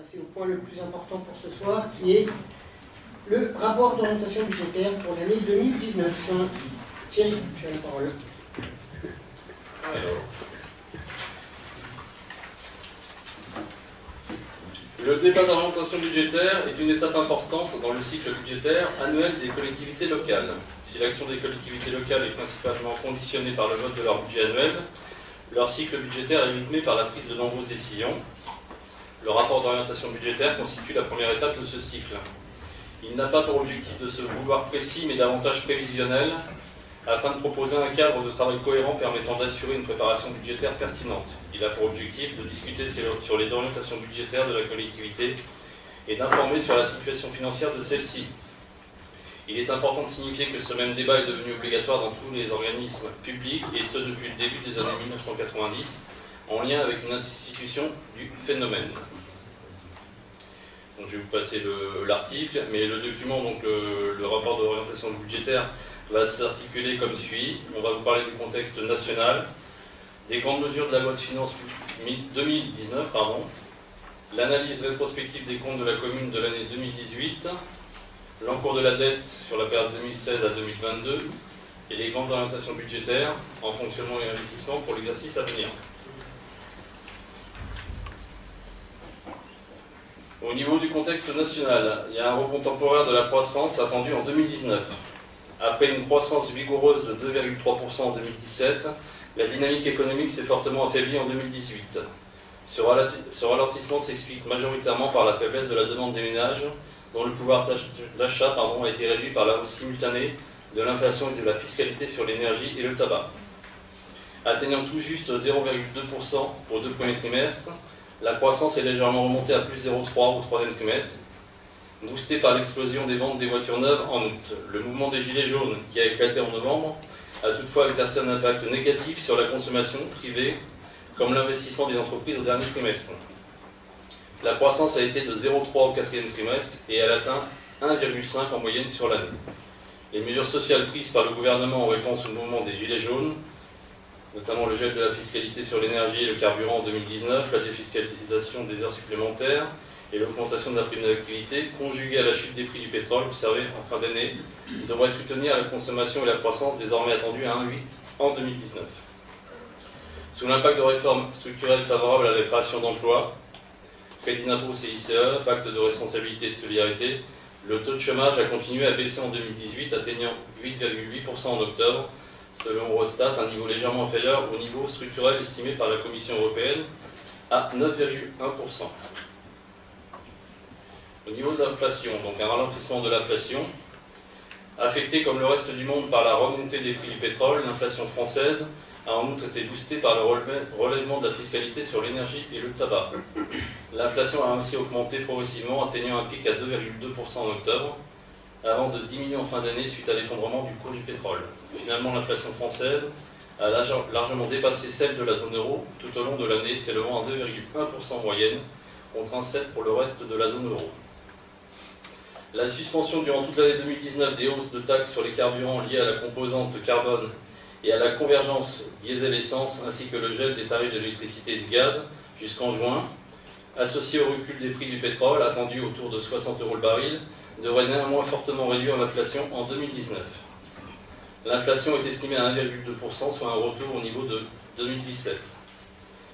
passer au point le plus important pour ce soir, qui est le rapport d'orientation budgétaire pour l'année 2019. Thierry, tu as la parole. Alors. Le débat d'orientation budgétaire est une étape importante dans le cycle budgétaire annuel des collectivités locales. Si l'action des collectivités locales est principalement conditionnée par le vote de leur budget annuel, leur cycle budgétaire est rythmé par la prise de nombreuses décisions. Le rapport d'orientation budgétaire constitue la première étape de ce cycle. Il n'a pas pour objectif de se vouloir précis, mais davantage prévisionnel, afin de proposer un cadre de travail cohérent permettant d'assurer une préparation budgétaire pertinente. Il a pour objectif de discuter sur les orientations budgétaires de la collectivité et d'informer sur la situation financière de celle-ci. Il est important de signifier que ce même débat est devenu obligatoire dans tous les organismes publics, et ce depuis le début des années 1990, en lien avec une institution du phénomène. Donc, je vais vous passer l'article, mais le document, donc le rapport d'orientation budgétaire, va s'articuler comme suit. On va vous parler du contexte national, des grandes mesures de la loi de finances 2019, l'analyse rétrospective des comptes de la commune de l'année 2018, l'encours de la dette sur la période 2016 à 2022 et les grandes orientations budgétaires en fonctionnement et investissement pour l'exercice à venir. Au niveau du contexte national, il y a un rebond temporaire de la croissance attendu en 2019. Après une croissance vigoureuse de 2,3% en 2017, la dynamique économique s'est fortement affaiblie en 2018. Ce ralentissement s'explique majoritairement par la faiblesse de la demande des ménages, dont le pouvoir d'achat a été réduit par la hausse simultanée de l'inflation et de la fiscalité sur l'énergie et le tabac. Atteignant tout juste 0,2% aux deux premiers trimestres, la croissance est légèrement remontée à plus 0,3% au troisième trimestre, boostée par l'explosion des ventes des voitures neuves en août. Le mouvement des gilets jaunes, qui a éclaté en novembre, a toutefois exercé un impact négatif sur la consommation privée, comme l'investissement des entreprises au dernier trimestre. La croissance a été de 0,3% au quatrième trimestre et elle atteint 1,5% en moyenne sur l'année. Les mesures sociales prises par le gouvernement en réponse au mouvement des gilets jaunes, notamment le gel de la fiscalité sur l'énergie et le carburant en 2019, la défiscalisation des heures supplémentaires et l'augmentation de la prime d'activité, conjuguée à la chute des prix du pétrole observée en fin d'année, devrait soutenir la consommation et la croissance désormais attendue à 1,8% en 2019. Sous l'impact de réformes structurelles favorables à la création d'emplois, crédit d'impôt CICE, pacte de responsabilité et de solidarité, le taux de chômage a continué à baisser en 2018, atteignant 8,8% en octobre, selon Eurostat, un niveau légèrement inférieur au niveau structurel estimé par la Commission européenne à 9,1%. Au niveau de l'inflation, donc un ralentissement de l'inflation, affecté comme le reste du monde par la remontée des prix du pétrole, l'inflation française a en outre été boostée par le relèvement de la fiscalité sur l'énergie et le tabac. L'inflation a ainsi augmenté progressivement, atteignant un pic à 2,2% en octobre, avant de diminuer en fin d'année suite à l'effondrement du cours du pétrole. Finalement, l'inflation française a largement dépassé celle de la zone euro tout au long de l'année, s'élevant à 2,1% en moyenne, contre 1,7% pour le reste de la zone euro. La suspension durant toute l'année 2019 des hausses de taxes sur les carburants liées à la composante carbone et à la convergence diesel-essence, ainsi que le gel des tarifs de l'électricité et du gaz jusqu'en juin, associé au recul des prix du pétrole, attendu autour de 60 € le baril, devrait néanmoins fortement réduire l'inflation en 2019. L'inflation est estimée à 1,2%, soit un retour au niveau de 2017.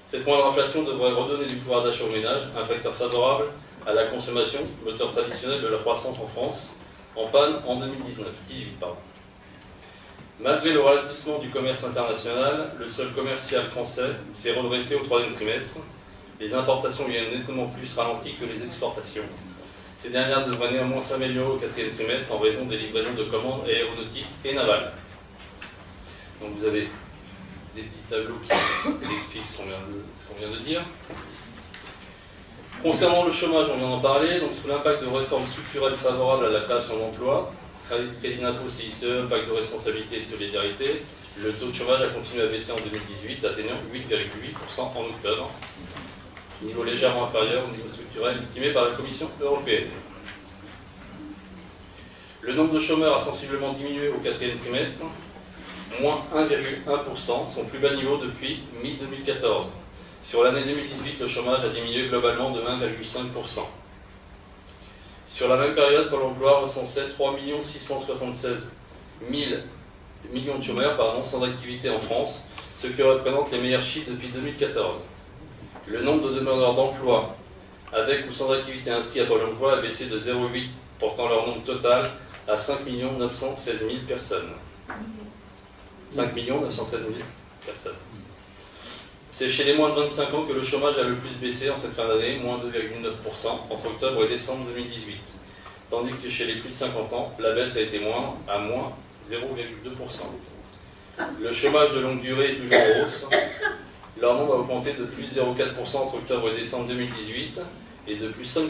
Cette moindre inflation devrait redonner du pouvoir d'achat aux ménages, un facteur favorable à la consommation, moteur traditionnel de la croissance en France, en panne en 2018. Malgré le ralentissement du commerce international, le solde commercial français s'est redressé au troisième trimestre. Les importations y ont nettement plus ralenti que les exportations. Ces dernières devraient néanmoins s'améliorer au quatrième trimestre en raison des livraisons de commandes aéronautiques et navales. Donc vous avez des petits tableaux qui expliquent ce qu'on vient de dire. Concernant le chômage, on vient d'en parler. Donc sous l'impact de réformes structurelles favorables à la création d'emplois, crédit d'impôt CICE, pacte de responsabilité et de solidarité, le taux de chômage a continué à baisser en 2018, atteignant 8,8% en octobre, niveau légèrement inférieur au niveau structurel estimé par la Commission européenne. Le nombre de chômeurs a sensiblement diminué au quatrième trimestre, moins 1,1%, son plus bas niveau depuis mi-2014. Sur l'année 2018, le chômage a diminué globalement de 1,5%. Sur la même période, Pôle emploi recensait 3 676 000 millions de chômeurs sans activité en France, ce qui représente les meilleurs chiffres depuis 2014. Le nombre de demandeurs d'emploi avec ou sans activité inscrits à Pôle emploi a baissé de 0,8, portant leur nombre total à 5 916 000 personnes. 5 916 000 personnes. C'est chez les moins de 25 ans que le chômage a le plus baissé en cette fin d'année, moins 2,9% entre octobre et décembre 2018. Tandis que chez les plus de 50 ans, la baisse a été moindre, à moins 0,2%. Le chômage de longue durée est toujours en hausse. Leur nombre a augmenté de plus 0,4% entre octobre et décembre 2018 et de plus 5%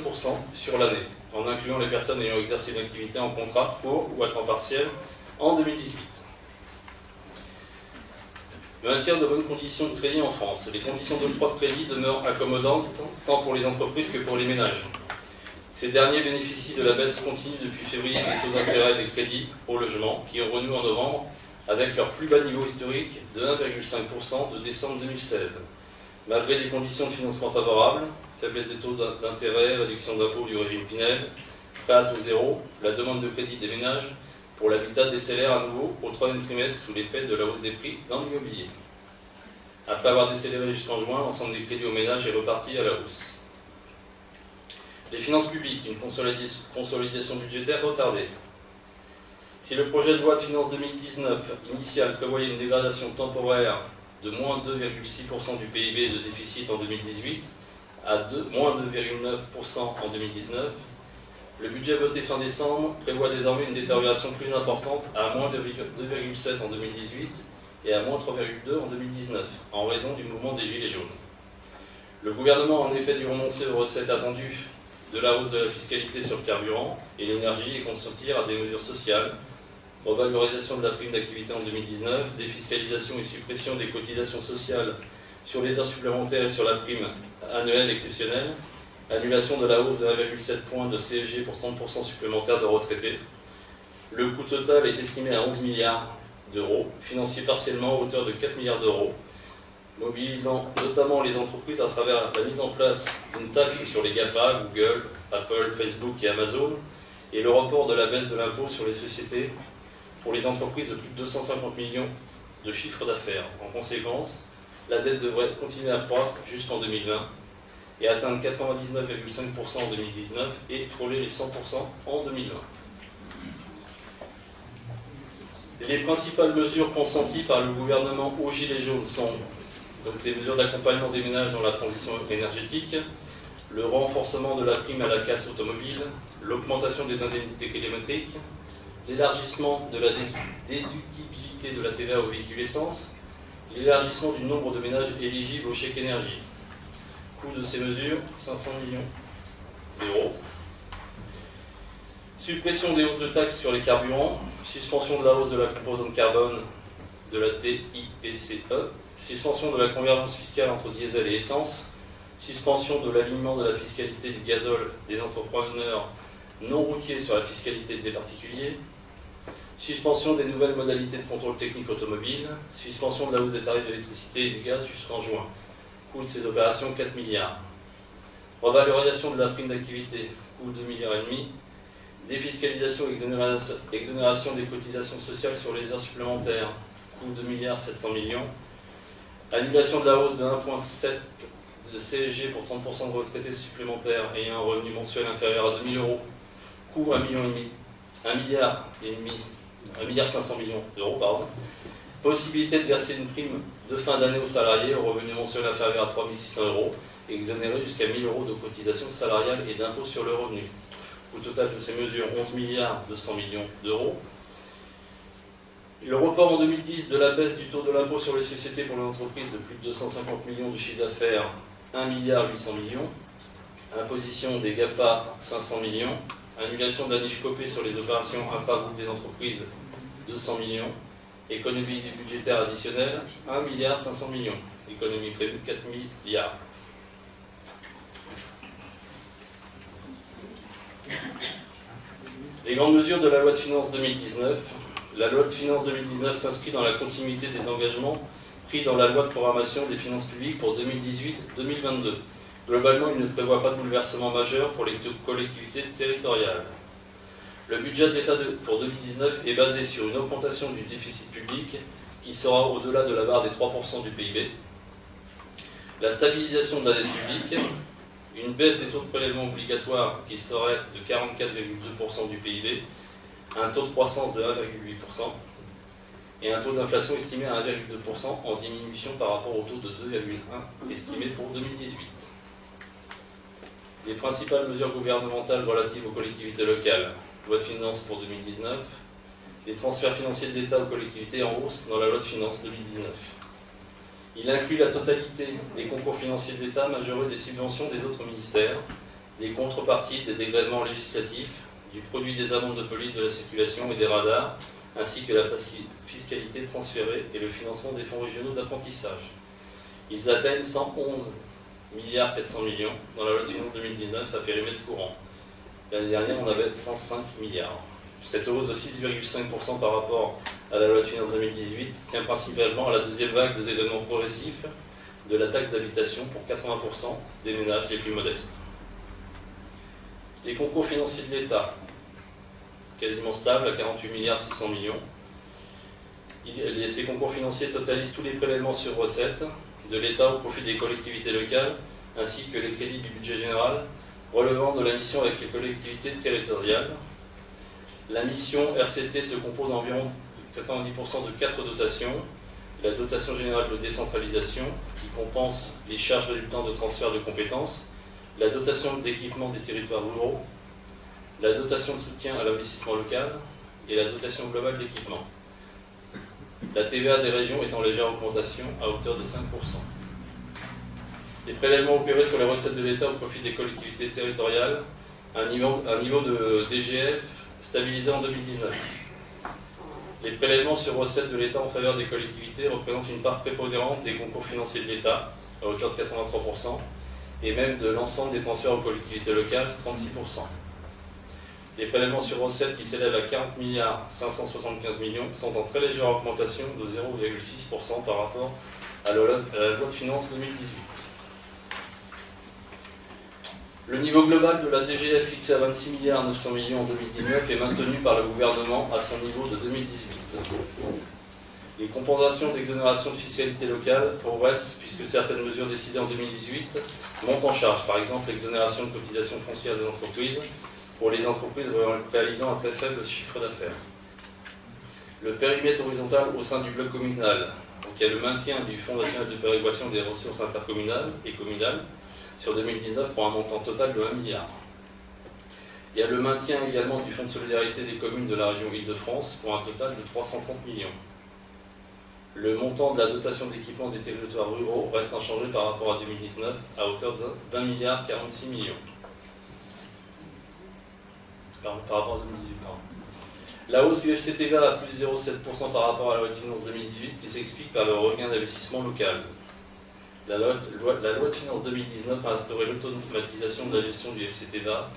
sur l'année, en incluant les personnes ayant exercé une activité en contrat court ou à temps partiel en 2018. Maintien de bonnes conditions de crédit en France. Les conditions d'octroi de crédit demeurent accommodantes tant pour les entreprises que pour les ménages. Ces derniers bénéficient de la baisse continue depuis février des taux d'intérêt des crédits au logement qui ont renoué en novembre avec leur plus bas niveau historique de 1,5% de décembre 2016. Malgré des conditions de financement favorables, faiblesse des taux d'intérêt, réduction d'impôts du régime Pinel, prêt à taux zéro, la demande de crédit des ménages pour l'habitat décélère à nouveau au troisième trimestre sous l'effet de la hausse des prix dans l'immobilier. Après avoir décéléré jusqu'en juin, l'ensemble des crédits aux ménages est reparti à la hausse. Les finances publiques, une consolidation budgétaire retardée. Si le projet de loi de finances 2019 initial prévoyait une dégradation temporaire de moins 2,6% du PIB de déficit en 2018 à moins 2,9% en 2019, le budget voté fin décembre prévoit désormais une détérioration plus importante à moins 2,7 en 2018 et à moins 3,2 en 2019, en raison du mouvement des Gilets jaunes. Le gouvernement a en effet dû renoncer aux recettes attendues de la hausse de la fiscalité sur le carburant et l'énergie et consentir à des mesures sociales, revalorisation de la prime d'activité en 2019, défiscalisation et suppression des cotisations sociales sur les heures supplémentaires et sur la prime annuelle exceptionnelle, annulation de la hausse de 1,7 point de CSG pour 30% supplémentaires de retraités. Le coût total est estimé à 11 milliards d'euros, financé partiellement à hauteur de 4 milliards d'euros, mobilisant notamment les entreprises à travers la mise en place d'une taxe sur les GAFA, Google, Apple, Facebook et Amazon, et le report de la baisse de l'impôt sur les sociétés pour les entreprises de plus de 250 millions de chiffre d'affaires. En conséquence, la dette devrait continuer à croître jusqu'en 2020 et atteindre 99,5% en 2019 et frôler les 100% en 2020. Les principales mesures consenties par le gouvernement aux Gilets jaunes sont donc des mesures d'accompagnement des ménages dans la transition énergétique, le renforcement de la prime à la casse automobile, l'augmentation des indemnités kilométriques, l'élargissement de la déductibilité de la TVA aux véhicules essence, l'élargissement du nombre de ménages éligibles au chèque énergie. Coût de ces mesures, 500 millions d'euros. Suppression des hausses de taxes sur les carburants, suspension de la hausse de la composante carbone de la TIPCE, suspension de la convergence fiscale entre diesel et essence, suspension de l'alignement de la fiscalité du gazole des entrepreneurs non routiers sur la fiscalité des particuliers, suspension des nouvelles modalités de contrôle technique automobile, suspension de la hausse des tarifs de l'électricité et du gaz jusqu'en juin. Coût de ces opérations, 4 milliards. Revalorisation de la prime d'activité, coût 2,5 milliards. Défiscalisation et exonération des cotisations sociales sur les heures supplémentaires, coût 2,7 milliards. Annulation de la hausse de 1,7 de CSG pour 30% de retraités supplémentaires ayant un revenu mensuel inférieur à 2 000 euros, coût 1,5 milliard. 1,5 milliard d'euros, Possibilité de verser une prime de fin d'année aux salariés au revenu mensuel inférieur à 3 600 euros, exonéré jusqu'à 1 000 euros de cotisations salariales et d'impôts sur le revenu. Au total de ces mesures, 11 milliards 200 millions d'euros. Le report en 2010 de la baisse du taux de l'impôt sur les sociétés pour les entreprises de plus de 250 millions de chiffre d'affaires, 1 milliard 800 millions. Imposition des GAFA, 500 millions. Annulation de la niche copée sur les opérations intra-groupe des entreprises, 200 millions. Économie budgétaire additionnelle, 1 milliard 500 millions. Économie prévue, 4 milliards. Les grandes mesures de la loi de finances 2019. La loi de finances 2019 s'inscrit dans la continuité des engagements pris dans la loi de programmation des finances publiques pour 2018-2022. Globalement, il ne prévoit pas de bouleversement majeur pour les collectivités territoriales. Le budget de l'État pour 2019 est basé sur une augmentation du déficit public qui sera au-delà de la barre des 3% du PIB, la stabilisation de la dette publique, une baisse des taux de prélèvement obligatoire qui serait de 44,2% du PIB, un taux de croissance de 1,8% et un taux d'inflation estimé à 1,2% en diminution par rapport au taux de 2,1% estimé pour 2018. Les principales mesures gouvernementales relatives aux collectivités locales, loi de finances pour 2019, les transferts financiers de l'État aux collectivités en hausse dans la loi de finances 2019. Il inclut la totalité des concours financiers de l'État majorés des subventions des autres ministères, des contreparties des dégrèvements législatifs, du produit des amendes de police de la circulation et des radars, ainsi que la fiscalité transférée et le financement des fonds régionaux d'apprentissage. Ils atteignent 111,4 milliards dans la loi de finances 2019 à périmètre courant. L'année dernière, on avait 105 milliards. Cette hausse de 6,5% par rapport à la loi de finances 2018 tient principalement à la deuxième vague des événements progressifs de la taxe d'habitation pour 80% des ménages les plus modestes. Les concours financiers de l'État, quasiment stables à 48,6 milliards. Ces concours financiers totalisent tous les prélèvements sur recettes de l'État au profit des collectivités locales, ainsi que les crédits du budget général relevant de la mission avec les collectivités territoriales. La mission RCT se compose environ 90% de 4 dotations. La dotation générale de décentralisation, qui compense les charges résultant de transfert de compétences, la dotation d'équipement des territoires ruraux, la dotation de soutien à l'investissement local et la dotation globale d'équipement. La TVA des régions est en légère augmentation à hauteur de 5%. Les prélèvements opérés sur les recettes de l'État au profit des collectivités territoriales, un niveau de DGF stabilisé en 2019. Les prélèvements sur recettes de l'État en faveur des collectivités représentent une part prépondérante des concours financiers de l'État, à hauteur de 83%, et même de l'ensemble des transferts aux collectivités locales, 36%. Les prélèvements sur recettes qui s'élèvent à 40,575 milliards sont en très légère augmentation de 0,6% par rapport à la loi de finances 2018. Le niveau global de la DGF fixé à 26,9 milliards en 2019 est maintenu par le gouvernement à son niveau de 2018. Les compensations d'exonération de fiscalité locale progressent puisque certaines mesures décidées en 2018 montent en charge, par exemple l'exonération de cotisation foncière des entreprises pour les entreprises réalisant un très faible chiffre d'affaires. Le périmètre horizontal au sein du bloc communal, donc il y a le maintien du Fonds national de péréquation des ressources intercommunales et communales sur 2019 pour un montant total de 1 milliard. Il y a le maintien également du Fonds de solidarité des communes de la région Île-de-France pour un total de 330 millions. Le montant de la dotation d'équipement des territoires ruraux reste inchangé par rapport à 2019 à hauteur d'1,46 milliard. Par rapport à 2018. La hausse du FCTVA à plus 0,7% par rapport à la loi de finances 2018 qui s'explique par le regain d'investissement local. La loi de finances 2019 a instauré l'automatisation de la gestion du FCTVA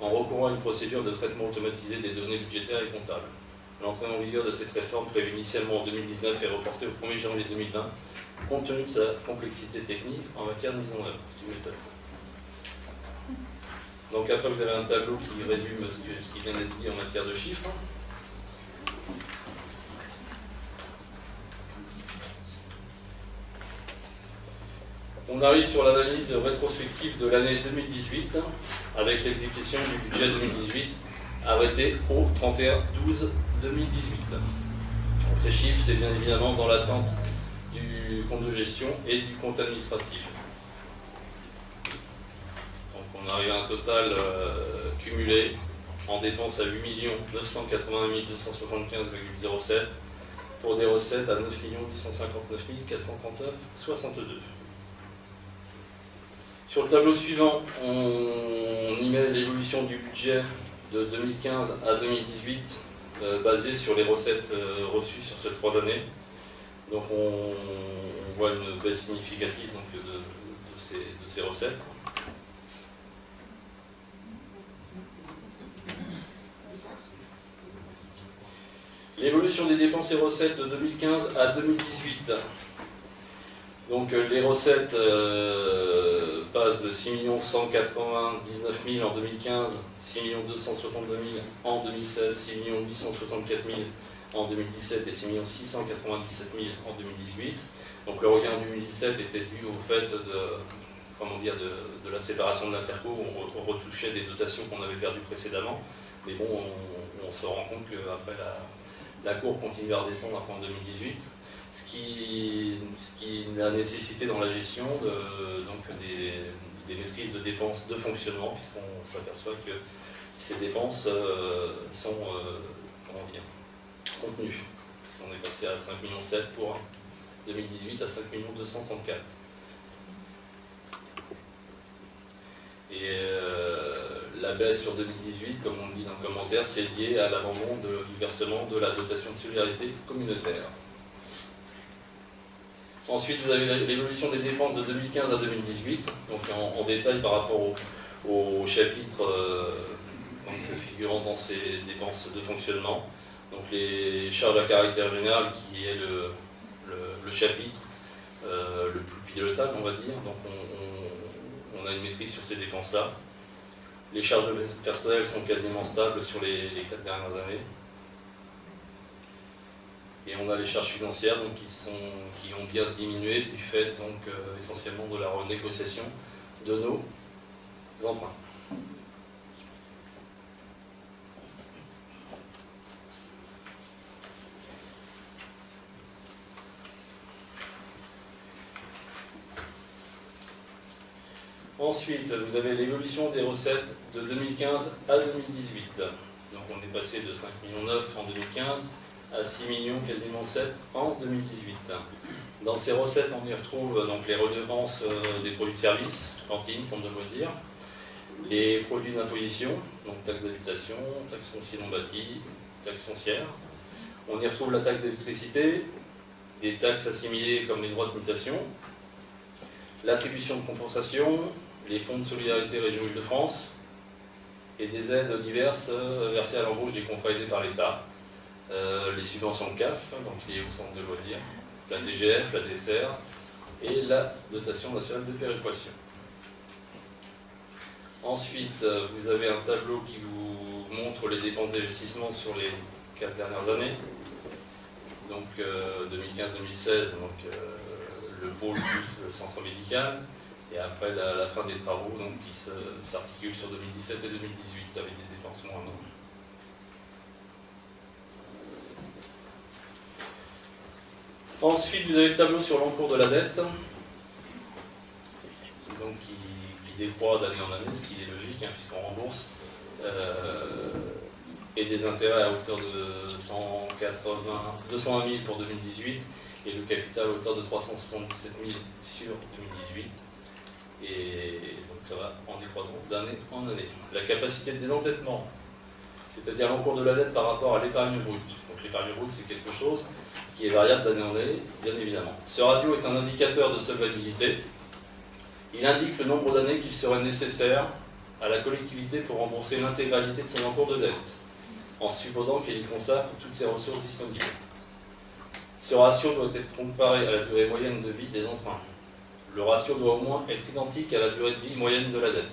en recourant à une procédure de traitement automatisé des données budgétaires et comptables. L'entrée en vigueur de cette réforme prévue initialement en 2019 est reportée au 1er janvier 2020 compte tenu de sa complexité technique en matière de mise en œuvre. Donc après vous avez un tableau qui résume ce qui vient d'être dit en matière de chiffres. On arrive sur l'analyse rétrospective de l'année 2018 avec l'exécution du budget 2018 arrêté au 31/12/2018. Ces chiffres, c'est bien évidemment dans l'attente du compte de gestion et du compte administratif. Donc on arrive à un total cumulé en dépenses à 8 981 275,07 pour des recettes à 9 859 439,62. Sur le tableau suivant, on y met l'évolution du budget de 2015 à 2018 basé sur les recettes reçues sur ces 3 années. Donc on voit une baisse significative donc, de ces recettes. L'évolution des dépenses et recettes de 2015 à 2018. Donc les recettes passent de 6 199 000 en 2015, 6 262 000 en 2016, 6 864 000 en 2017 et 6 697 000 en 2018. Donc le regain en 2017 était dû au fait de la séparation de l'Interco, on retouchait des dotations qu'on avait perdues précédemment. Mais bon, on se rend compte qu'après la courbe continue à redescendre après en 2018. Ce qui a nécessité dans la gestion des maîtrises de dépenses de fonctionnement, puisqu'on s'aperçoit que ces dépenses sont contenues, puisqu'on est passé à 5,7 millions pour 2018 à 5 234 000. Et la baisse sur 2018, comme on le dit dans le commentaire, c'est lié à l'abandon du versement de la dotation de solidarité communautaire. Ensuite, vous avez l'évolution des dépenses de 2015 à 2018, donc en détail par rapport au chapitre figurant dans ces dépenses de fonctionnement. Donc les charges à caractère général, qui est le chapitre le plus pilotable, on va dire. Donc on a une maîtrise sur ces dépenses-là. Les charges de personnel sont quasiment stables sur les 4 dernières années. Et on a les charges financières donc, qui ont bien diminué du fait donc, essentiellement de la renégociation de nos emprunts. Ensuite, vous avez l'évolution des recettes de 2015 à 2018. Donc on est passé de 5,9 millions en 2015 à 6 millions, quasiment 7 en 2018. Dans ces recettes, on y retrouve donc les redevances des produits de services, cantines, centres de loisirs, les produits d'imposition, donc taxes d'habitation, taxes foncières non bâties, taxes foncières. On y retrouve la taxe d'électricité, des taxes assimilées comme les droits de mutation, l'attribution de compensation, les fonds de solidarité région Île-de-France et des aides diverses versées à l'embauche des contrats aidés par l'État. Les subventions de CAF, donc liées au centre de loisirs, la DGF, la DSR et la dotation nationale de péréquation. Ensuite, vous avez un tableau qui vous montre les dépenses d'investissement sur les 4 dernières années. Donc 2015-2016, le pôle plus le centre médical, et après la fin des travaux donc, qui s'articulent sur 2017 et 2018 avec des dépenses moindres. Ensuite, vous avez le tableau sur l'encours de la dette, donc qui décroît d'année en année, ce qui est logique, hein, puisqu'on rembourse, et des intérêts à hauteur de 220 000 pour 2018, et le capital à hauteur de 377 000 sur 2018. Et donc ça va en décroissant d'année en année. La capacité de désendettement, c'est-à-dire l'encours de la dette par rapport à l'épargne brute. Donc l'épargne brute, c'est quelque chose qui est variable d'année en année, bien évidemment. Ce ratio est un indicateur de solvabilité. Il indique le nombre d'années qu'il serait nécessaire à la collectivité pour rembourser l'intégralité de son encours de dette, en supposant qu'elle y consacre toutes ses ressources disponibles. Ce ratio doit être comparé à la durée moyenne de vie des emprunts. Le ratio doit au moins être identique à la durée de vie moyenne de la dette.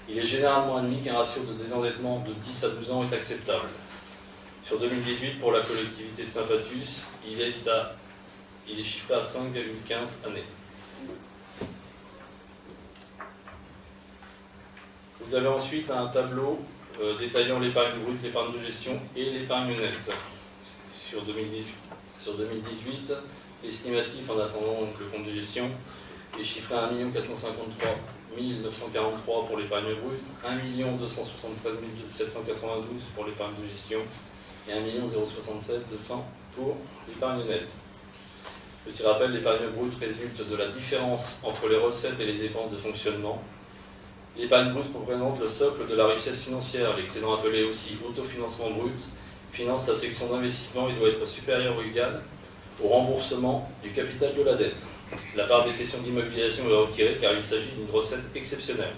Il est généralement admis qu'un ratio de désendettement de 10 à 12 ans est acceptable. Sur 2018, pour la collectivité de Saint-Pathus, il est chiffré à 5,15 années. Vous avez ensuite un tableau détaillant l'épargne brute, l'épargne de gestion et l'épargne nette. Sur 2018, l'estimatif en attendant donc, le compte de gestion est chiffré à 1 453 943 pour l'épargne brute, 1 273 792 pour l'épargne de gestion et 1 076 200 pour l'épargne nette. Petit rappel, l'épargne brute résulte de la différence entre les recettes et les dépenses de fonctionnement. L'épargne brute représente le socle de la richesse financière. L'excédent appelé aussi autofinancement brut finance la section d'investissement et doit être supérieur ou égal au remboursement du capital de la dette. La part des cessions d'immobilisation est retirée car il s'agit d'une recette exceptionnelle.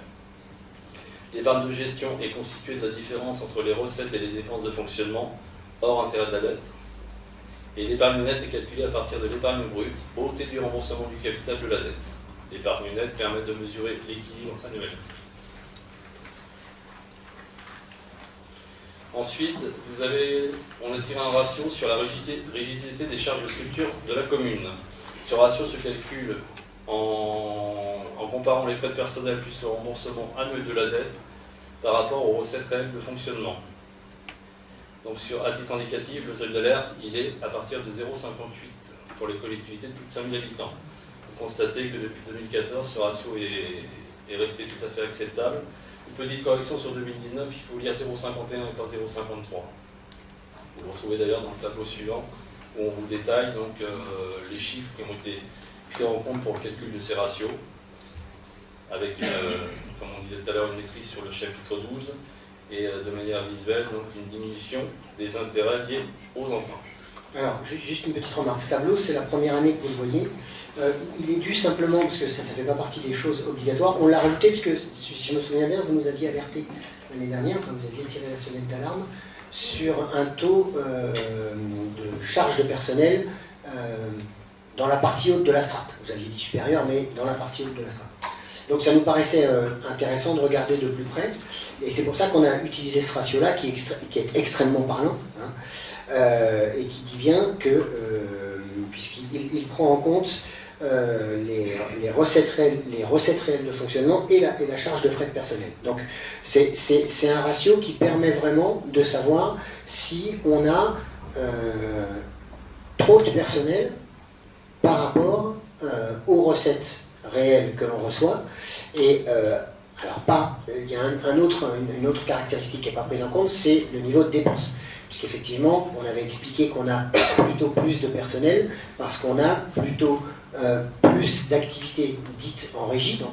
L'épargne de gestion est constituée de la différence entre les recettes et les dépenses de fonctionnement, hors intérêt de la dette. Et l'épargne nette est calculée à partir de l'épargne brute, ôtée du remboursement du capital de la dette. L'épargne nette permet de mesurer l'équilibre annuel. Ensuite, on a tiré un ratio sur la rigidité des charges de structure de la commune. Ce ratio se calcule en comparant les frais de personnel plus le remboursement annuel de la dette par rapport aux recettes réelles de fonctionnement. Donc à titre indicatif, le seuil d'alerte, il est à partir de 0,58 pour les collectivités de plus de 5000 habitants. Vous constatez que depuis 2014, ce ratio est resté tout à fait acceptable. Une petite correction sur 2019, il faut lire 0,51 et pas 0,53. Vous le retrouvez d'ailleurs dans le tableau suivant, où on vous détaille donc, les chiffres qui ont été pris en compte pour le calcul de ces ratios, avec, comme on disait tout à l'heure, une maîtrise sur le chapitre 12, et de manière visuelle, donc une diminution des intérêts liés aux emprunts. Alors, juste une petite remarque. Ce tableau, c'est la première année que vous le voyez. Il est dû simplement, parce que ça ne fait pas partie des choses obligatoires, on l'a rajouté parce que, si je me souviens bien, vous nous aviez alerté l'année dernière, enfin vous aviez tiré la sonnette d'alarme, sur un taux de charge de personnel dans la partie haute de la strate. Vous aviez dit supérieur, mais dans la partie haute de la strate. Donc ça nous paraissait intéressant de regarder de plus près, et c'est pour ça qu'on a utilisé ce ratio-là qui est extrêmement parlant, hein, et qui dit bien que, puisqu'il prend en compte les recettes réelles de fonctionnement et la charge de frais de personnel. Donc c'est un ratio qui permet vraiment de savoir si on a trop de personnel par rapport aux recettes réelles que l'on reçoit. Et alors il y a une autre caractéristique qui n'est pas prise en compte, c'est le niveau de dépenses. Puisqu'effectivement, on avait expliqué qu'on a plutôt plus de personnel parce qu'on a plutôt plus d'activités dites en régie. Donc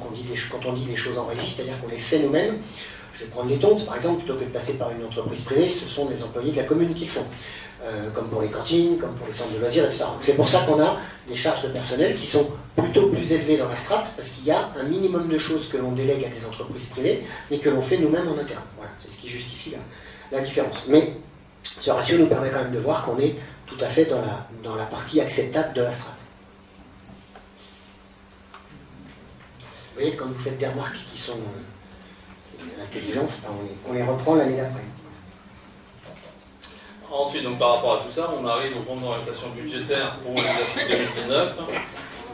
quand on dit les choses en régie, c'est-à-dire qu'on les fait nous-mêmes. Je vais prendre les tontes, par exemple, plutôt que de passer par une entreprise privée, ce sont les employés de la commune qui le font. Comme pour les cantines, comme pour les centres de loisirs, etc. C'est pour ça qu'on a des charges de personnel qui sont plutôt plus élevées dans la strate, parce qu'il y a un minimum de choses que l'on délègue à des entreprises privées, mais que l'on fait nous-mêmes en interne. Voilà, c'est ce qui justifie la différence. Mais ce ratio nous permet quand même de voir qu'on est tout à fait dans la partie acceptable de la strate. Vous voyez, quand vous faites des remarques qui sont intelligentes, on les reprend l'année d'après. Ensuite, donc, par rapport à tout ça, on arrive au compte d'orientation budgétaire pour l'exercice 2019.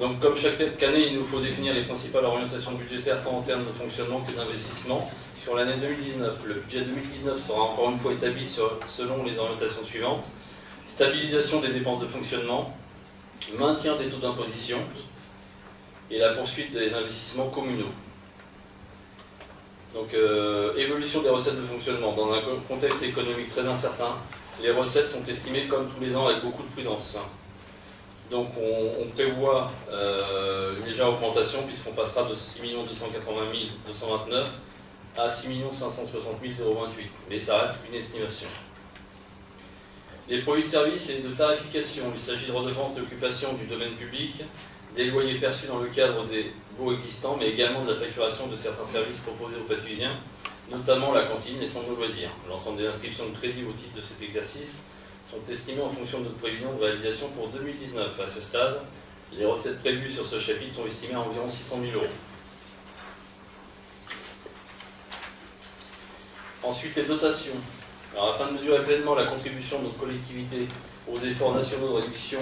Donc, comme chaque année, il nous faut définir les principales orientations budgétaires tant en termes de fonctionnement que d'investissement. Sur l'année 2019, le budget 2019 sera encore une fois établi selon les orientations suivantes. Stabilisation des dépenses de fonctionnement, maintien des taux d'imposition et la poursuite des investissements communaux. Donc, évolution des recettes de fonctionnement. Dans un contexte économique très incertain, les recettes sont estimées comme tous les ans avec beaucoup de prudence. Donc on prévoit une légère augmentation puisqu'on passera de 6 280 229 à 6 560 028. Mais ça reste une estimation. Les produits de services et de tarification. Il s'agit de redevances d'occupation du domaine public, des loyers perçus dans le cadre des baux existants, mais également de la facturation de certains services proposés aux Pathusiens, notamment la cantine et centres de loisirs. L'ensemble des inscriptions de crédit au titre de cet exercice sont estimées en fonction de notre prévision de réalisation pour 2019. À ce stade, les recettes prévues sur ce chapitre sont estimées à environ 600 000 €. Ensuite, les dotations. Alors, afin de mesurer pleinement la contribution de notre collectivité aux efforts nationaux de réduction